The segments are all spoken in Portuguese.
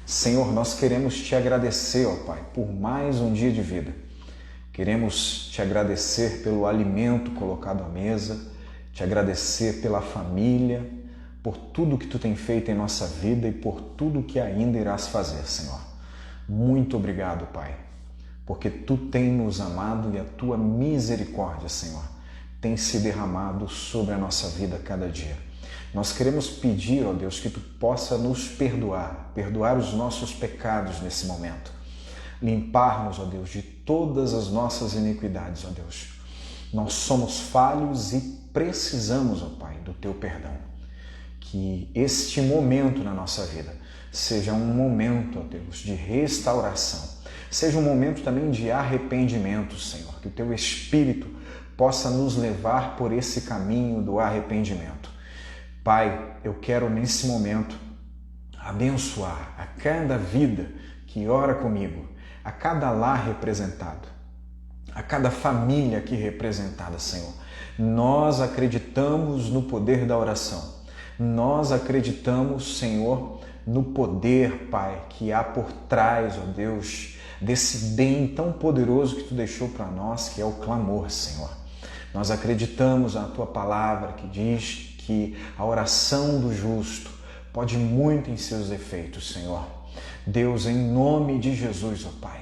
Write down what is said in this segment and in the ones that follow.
Senhor, nós queremos te agradecer, ó Pai, por mais um dia de vida. Queremos te agradecer pelo alimento colocado à mesa, te agradecer pela família, por tudo que tu tem feito em nossa vida e por tudo que ainda irás fazer, Senhor. Muito obrigado, Pai, porque tu tem nos amado e a tua misericórdia, Senhor, tem se derramado sobre a nossa vida a cada dia. Nós queremos pedir, ó Deus, que tu possa nos perdoar os nossos pecados nesse momento. Limpar-nos, ó Deus, de todas as nossas iniquidades, ó Deus. Nós somos falhos e precisamos, ó Pai, do teu perdão. Que este momento na nossa vida seja um momento, ó Deus, de restauração. Seja um momento também de arrependimento, Senhor. Que o teu Espírito possa nos levar por esse caminho do arrependimento. Pai, eu quero nesse momento abençoar a cada vida que ora comigo, a cada lar representado, a cada família aqui representada, Senhor. Nós acreditamos no poder da oração. Nós acreditamos, Senhor, no poder, Pai, que há por trás, ó Deus, desse bem tão poderoso que tu deixou para nós, que é o clamor, Senhor. Nós acreditamos na tua palavra que diz que a oração do justo pode muito em seus efeitos, Senhor. Deus, em nome de Jesus, ó Pai,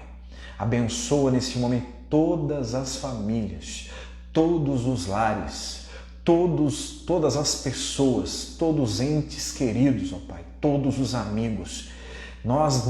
abençoa nesse momento todas as famílias, todos os lares, todas as pessoas, todos os entes queridos, ó Pai, todos os amigos. Nós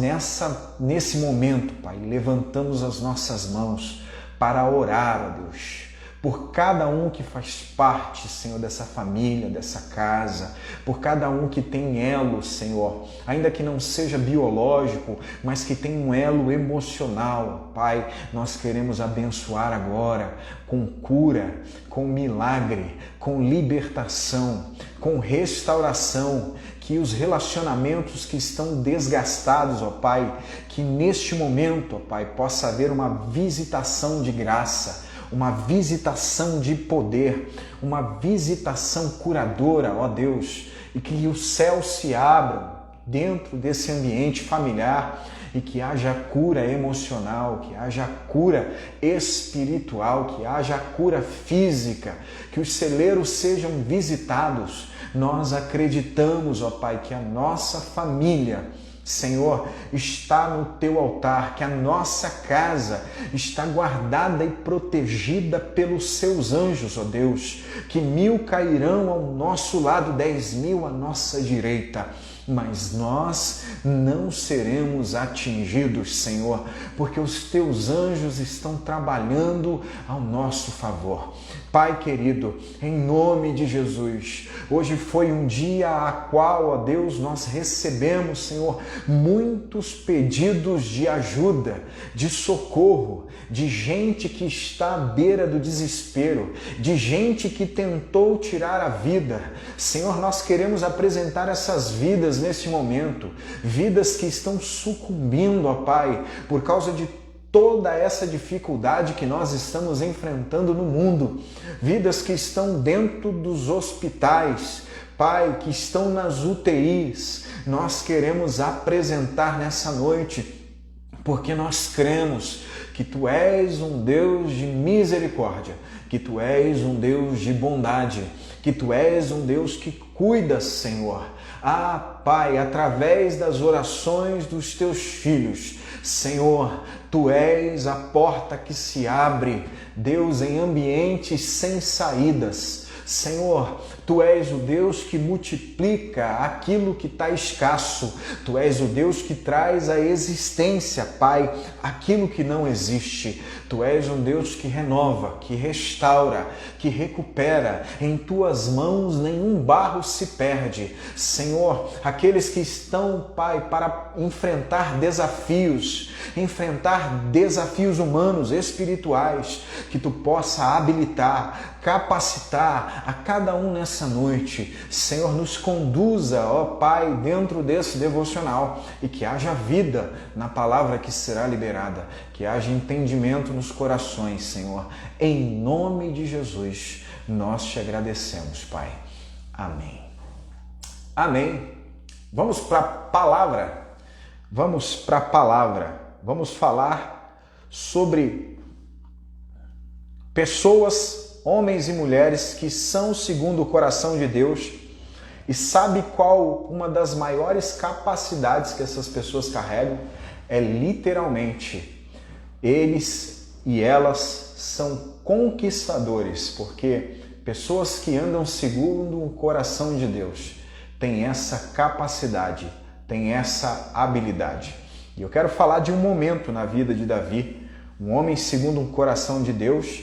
nesse momento, Pai, levantamos as nossas mãos para orar, ó Deus, por cada um que faz parte, Senhor, dessa família, dessa casa, por cada um que tem elo, Senhor, ainda que não seja biológico, mas que tem um elo emocional, Pai, nós queremos abençoar agora com cura, com milagre, com libertação, com restauração, que os relacionamentos que estão desgastados, ó Pai, que neste momento, ó Pai, possa haver uma visitação de graça, uma visitação de poder, uma visitação curadora, ó Deus, e que os céus se abram dentro desse ambiente familiar e que haja cura emocional, que haja cura espiritual, que haja cura física, que os celeiros sejam visitados. Nós acreditamos, ó Pai, que a nossa família, Senhor, está no teu altar, que a nossa casa está guardada e protegida pelos seus anjos, ó Deus, que 1000 cairão ao nosso lado, 10.000 à nossa direita, mas nós não seremos atingidos, Senhor, porque os teus anjos estão trabalhando ao nosso favor. Pai querido, em nome de Jesus, hoje foi um dia a qual, ó Deus, nós recebemos, Senhor, muitos pedidos de ajuda, de socorro, de gente que está à beira do desespero, de gente que tentou tirar a vida. Senhor, nós queremos apresentar essas vidas nesse momento, vidas que estão sucumbindo, ó Pai, por causa de toda essa dificuldade que nós estamos enfrentando no mundo, vidas que estão dentro dos hospitais, Pai, que estão nas UTIs, nós queremos apresentar nessa noite, porque nós cremos que Tu és um Deus de misericórdia, que Tu és um Deus de bondade, que Tu és um Deus que cuida, Senhor. Ah, Pai, através das orações dos Teus filhos, Senhor, Tu és a porta que se abre, Deus, em ambientes sem saídas. Senhor, Tu és o Deus que multiplica aquilo que está escasso. Tu és o Deus que traz à existência, Pai, aquilo que não existe. Tu és um Deus que renova, que restaura, que recupera. Em Tuas mãos nenhum barro se perde. Senhor, aqueles que estão, Pai, para enfrentar desafios humanos, espirituais, que Tu possa habilitar, capacitar a cada um nessa noite. Senhor, nos conduza, ó Pai, dentro desse devocional e que haja vida na palavra que será liberada, que haja entendimento nos corações, Senhor. Em nome de Jesus, nós Te agradecemos, Pai. Amém. Amém. Vamos para a palavra. Vamos para a palavra. Vamos falar sobre pessoas, homens e mulheres que são segundo o coração de Deus. E sabe qual uma das maiores capacidades que essas pessoas carregam? É literalmente, eles e elas são conquistadores, porque pessoas que andam segundo o coração de Deus têm essa capacidade, têm essa habilidade. E eu quero falar de um momento na vida de Davi, um homem segundo o coração de Deus,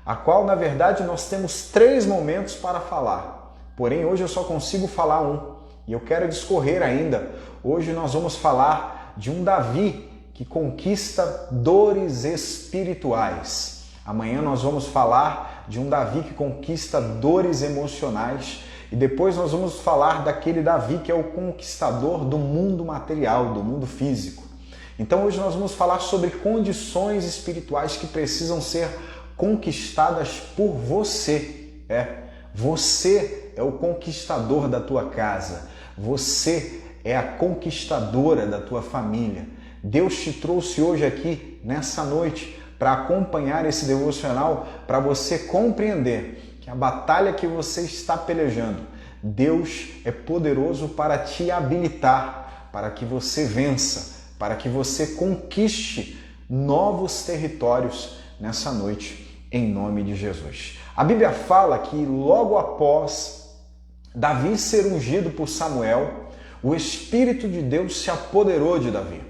a qual, na verdade, nós temos 3 momentos para falar. Porém, hoje eu só consigo falar um. E eu quero discorrer ainda. Hoje nós vamos falar de um Davi que conquista dores espirituais. Amanhã nós vamos falar de um Davi que conquista dores emocionais. E depois nós vamos falar daquele Davi que é o conquistador do mundo material, do mundo físico. Então hoje nós vamos falar sobre condições espirituais que precisam ser conquistadas por você. Você é o conquistador da tua casa. Você é a conquistadora da tua família. Deus te trouxe hoje aqui, nessa noite, para acompanhar esse devocional, para você compreender que a batalha que você está pelejando, Deus é poderoso para te habilitar, para que você vença, para que você conquiste novos territórios nessa noite, em nome de Jesus. A Bíblia fala que logo após Davi ser ungido por Samuel, o Espírito de Deus se apoderou de Davi.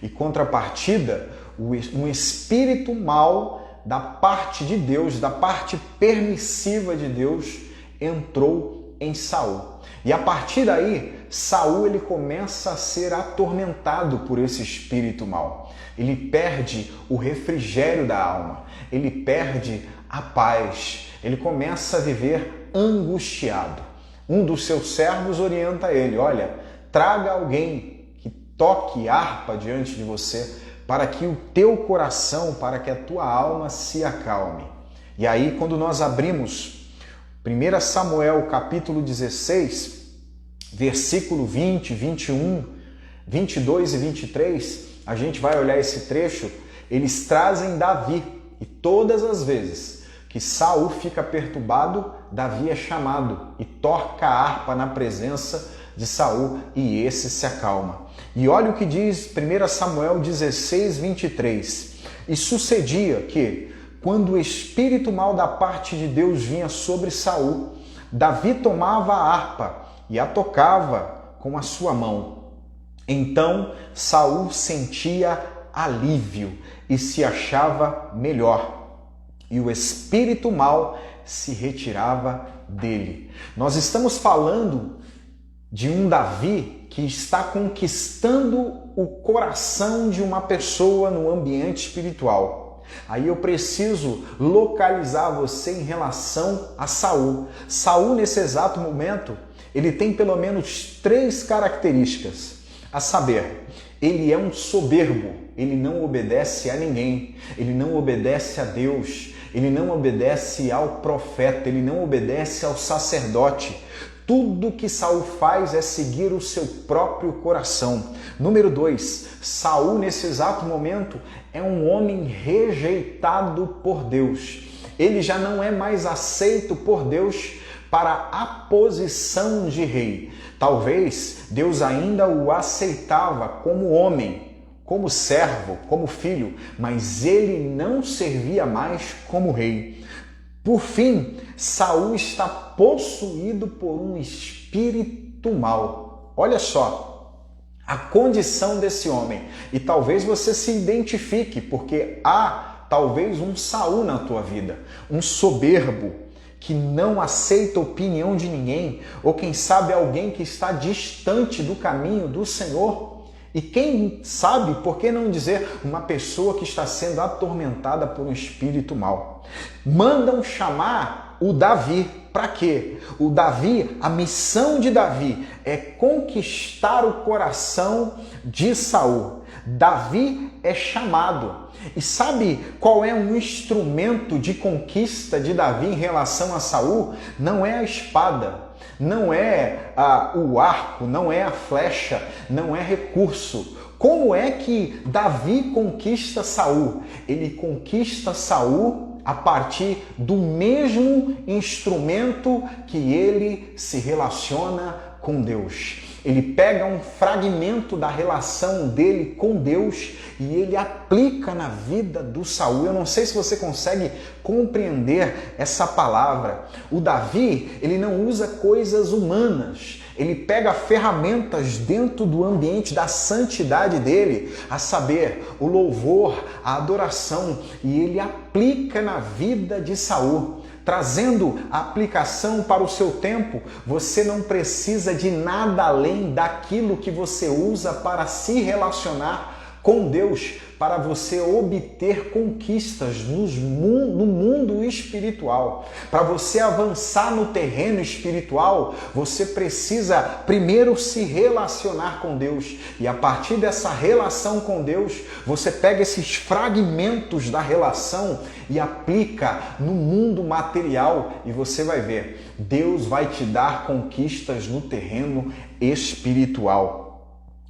E contrapartida, um espírito mau da parte de Deus, da parte permissiva de Deus, entrou em Saul. E a partir daí, Saul ele começa a ser atormentado por esse espírito mau. Ele perde o refrigério da alma, ele perde a paz, ele começa a viver angustiado. Um dos seus servos orienta ele: olha, traga alguém que toque harpa diante de você, para que o teu coração, para que a tua alma se acalme. E aí, quando nós abrimos 1 Samuel capítulo 16, versículo 20, 21, 22 e 23, a gente vai olhar esse trecho. Eles trazem Davi, e todas as vezes que Saul fica perturbado, Davi é chamado e toca a harpa na presença de Saul, e esse se acalma. E olha o que diz 1 Samuel 16, 23. E sucedia que, quando o espírito mau da parte de Deus vinha sobre Saul, Davi tomava a harpa e a tocava com a sua mão. Então Saul sentia alívio e se achava melhor, e o espírito mau se retirava dele. Nós estamos falando de um Davi que está conquistando o coração de uma pessoa no ambiente espiritual. Aí eu preciso localizar você em relação a Saul. Saul, nesse exato momento, ele tem pelo menos 3 características, a saber, ele é um soberbo, ele não obedece a ninguém, ele não obedece a Deus, ele não obedece ao profeta, ele não obedece ao sacerdote. Tudo que Saul faz é seguir o seu próprio coração. Número 2, Saul nesse exato momento é um homem rejeitado por Deus. Ele já não é mais aceito por Deus para a posição de rei. Talvez Deus ainda o aceitava como homem, como servo, como filho, mas ele não servia mais como rei. Por fim, Saul está possuído por um espírito mau. Olha só a condição desse homem. E talvez você se identifique, porque há talvez um Saul na tua vida, um soberbo que não aceita a opinião de ninguém, ou quem sabe alguém que está distante do caminho do Senhor. E quem sabe, por que não dizer, uma pessoa que está sendo atormentada por um espírito mau. Mandam chamar o Davi. Para quê? O Davi, a missão de Davi é conquistar o coração de Saul. Davi é chamado. E sabe qual é um instrumento de conquista de Davi em relação a Saul? Não é a espada, não é o arco, não é a flecha, não é recurso. Como é que Davi conquista Saul? Ele conquista Saul a partir do mesmo instrumento que ele se relaciona com Deus. Ele pega um fragmento da relação dele com Deus e ele aplica na vida do Saul. Eu não sei se você consegue compreender essa palavra. O Davi, ele não usa coisas humanas. Ele pega ferramentas dentro do ambiente da santidade dele, a saber, o louvor, a adoração, e ele aplica na vida de Saul. Trazendo a aplicação para o seu tempo, você não precisa de nada além daquilo que você usa para se relacionar com Deus, para você obter conquistas no mundo espiritual. Para você avançar no terreno espiritual, você precisa primeiro se relacionar com Deus. E a partir dessa relação com Deus, você pega esses fragmentos da relação e aplica no mundo material e você vai ver, Deus vai te dar conquistas no terreno espiritual.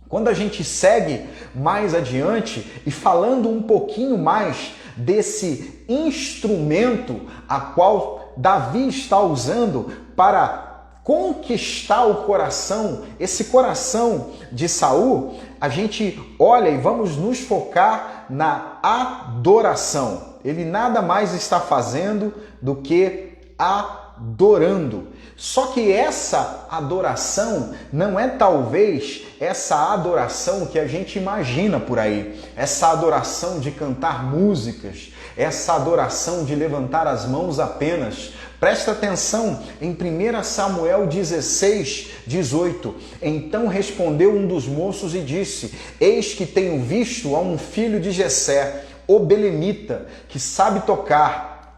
Quando a gente segue mais adiante e falando um pouquinho mais desse instrumento a qual Davi está usando para conquistar o coração, esse coração de Saul, a gente olha e vamos nos focar na adoração. Ele nada mais está fazendo do que adorando. Só que essa adoração não é talvez essa adoração que a gente imagina por aí. Essa adoração de cantar músicas, essa adoração de levantar as mãos apenas. Presta atenção em 1 Samuel 16, 18. Então respondeu um dos moços e disse: Eis que tenho visto a um filho de Jessé, o belemita, que sabe tocar,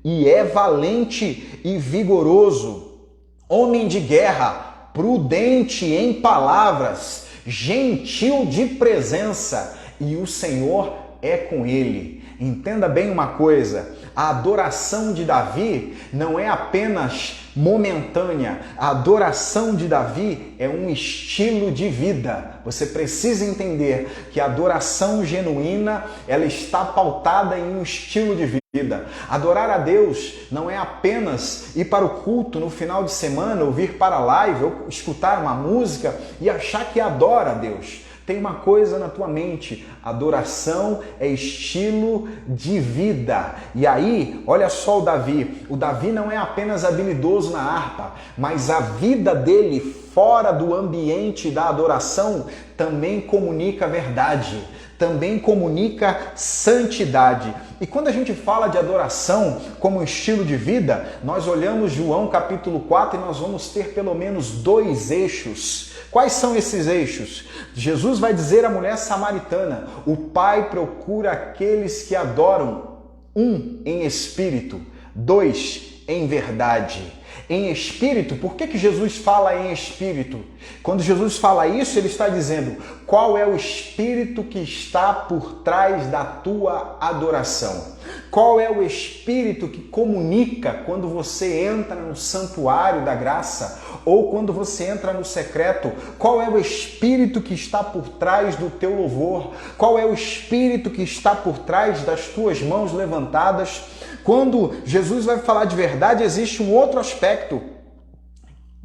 e é valente e vigoroso, homem de guerra, prudente em palavras, gentil de presença, e o Senhor é com ele. Entenda bem uma coisa, a adoração de Davi não é apenas momentânea, a adoração de Davi é um estilo de vida. Você precisa entender que a adoração genuína, ela está pautada em um estilo de vida. Adorar a Deus não é apenas ir para o culto no final de semana, ou vir para a live, ou escutar uma música e achar que adora a Deus. Tem uma coisa na tua mente, adoração é estilo de vida. E aí, olha só o Davi não é apenas habilidoso na harpa, mas a vida dele fora do ambiente da adoração também comunica a verdade, também comunica santidade. E quando a gente fala de adoração como estilo de vida, nós olhamos João capítulo 4 e nós vamos ter pelo menos 2 eixos. Quais são esses eixos? Jesus vai dizer à mulher samaritana: o Pai procura aqueles que adoram, 1, em espírito, 2, em verdade. Em espírito, por que Jesus fala em espírito? Quando Jesus fala isso, ele está dizendo qual é o espírito que está por trás da tua adoração. Qual é o espírito que comunica quando você entra no santuário da graça ou quando você entra no secreto? Qual é o espírito que está por trás do teu louvor? Qual é o espírito que está por trás das tuas mãos levantadas? Quando Jesus vai falar de verdade, existe um outro aspecto.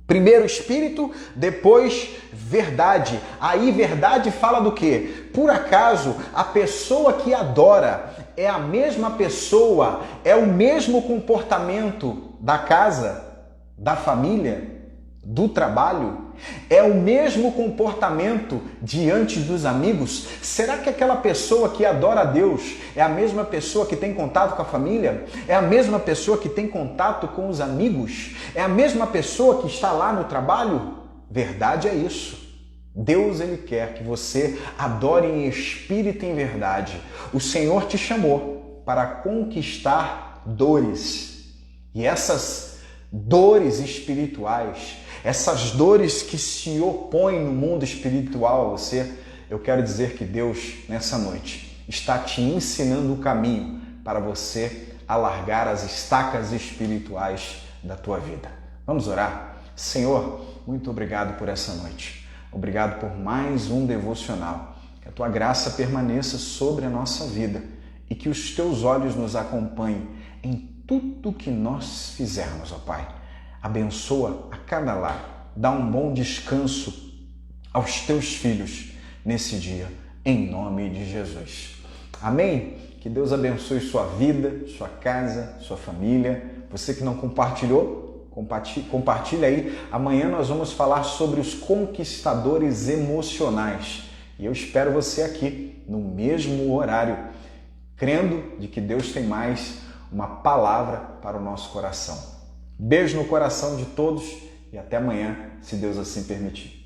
Primeiro espírito, depois verdade. Aí verdade fala do quê? Por acaso a pessoa que adora é a mesma pessoa, é o mesmo comportamento da casa, da família, do trabalho? É o mesmo comportamento diante dos amigos? Será que aquela pessoa que adora a Deus é a mesma pessoa que tem contato com a família? É a mesma pessoa que tem contato com os amigos? É a mesma pessoa que está lá no trabalho? Verdade é isso. Deus, ele quer que você adore em espírito e em verdade. O Senhor te chamou para conquistar dores. E essas dores espirituais, essas dores que se opõem no mundo espiritual a você, eu quero dizer que Deus, nessa noite, está te ensinando o caminho para você alargar as estacas espirituais da tua vida. Vamos orar? Senhor, muito obrigado por essa noite. Obrigado por mais um devocional. Que a tua graça permaneça sobre a nossa vida e que os teus olhos nos acompanhem em tudo que nós fizermos, ó Pai. Abençoa a cada lar, dá um bom descanso aos teus filhos nesse dia, em nome de Jesus. Amém? Que Deus abençoe sua vida, sua casa, sua família. Você que não compartilhou, compartilha aí. Amanhã nós vamos falar sobre os conquistadores emocionais. E eu espero você aqui no mesmo horário, crendo de que Deus tem mais uma palavra para o nosso coração. Beijo no coração de todos e até amanhã, se Deus assim permitir.